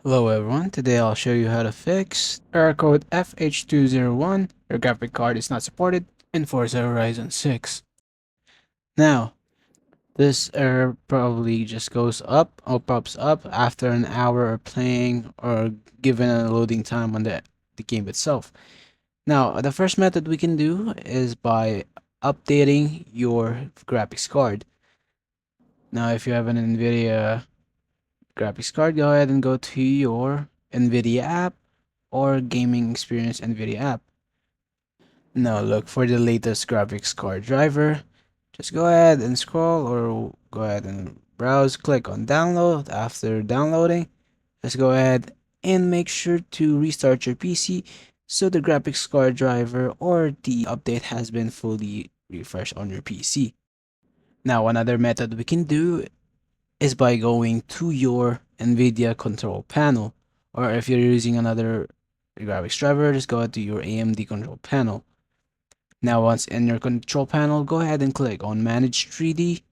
Hello everyone, today I'll show you how to fix error code FH201. Your graphic card is not supported in Forza Horizon 6. Now, this error probably just goes up or pops up after an hour of playing or given a loading time on the game itself. Now, the first method we can do is by updating your graphics card. Now, if you have an NVIDIA graphics card, go ahead and go to your NVIDIA app or gaming experience NVIDIA app. Now look for the latest graphics card driver. Just go ahead and scroll or go ahead and browse, click on download. After downloading, just go ahead and make sure to restart your PC so the graphics card driver or the update has been fully refreshed on your PC. Now another method we can do is by going to your NVIDIA control panel, or if you're using another graphics driver, just go to your AMD control panel. Now once in your control panel, go ahead and click on Manage 3D.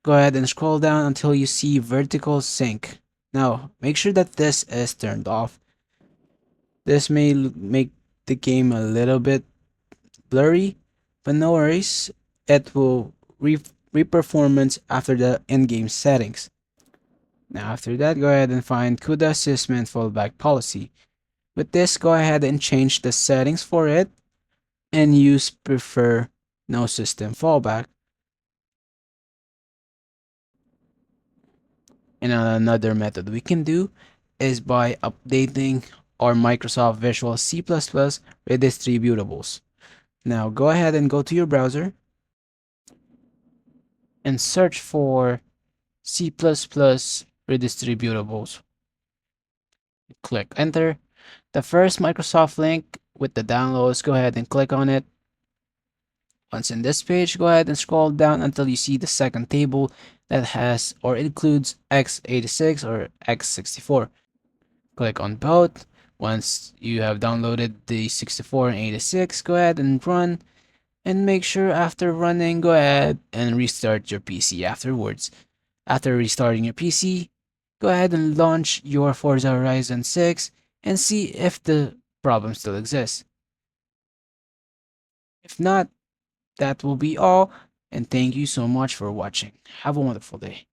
Go ahead and scroll down until you see vertical sync. Now make sure that this is turned off. This may make the game a little bit blurry, but no worries, it will re-performance after the in-game settings. Now after that, go ahead and find CUDA Sysmin fallback policy. With this, go ahead and change the settings for it and use prefer no system fallback. And another method we can do is by updating our Microsoft Visual C++ redistributables. Now go ahead and go to your browser and search for C++ redistributables. Click enter. The first Microsoft link with the downloads, go ahead and click on it. Once in this page, go ahead and scroll down until you see the second table that has or includes x86 or x64. Click on both. Once you have downloaded the 64 and 86, go ahead and run. And make sure after running, go ahead and restart your PC afterwards. After restarting your PC, go ahead and launch your Forza Horizon 6 and see if the problem still exists. If not, that will be all, and thank you so much for watching. Have a wonderful day.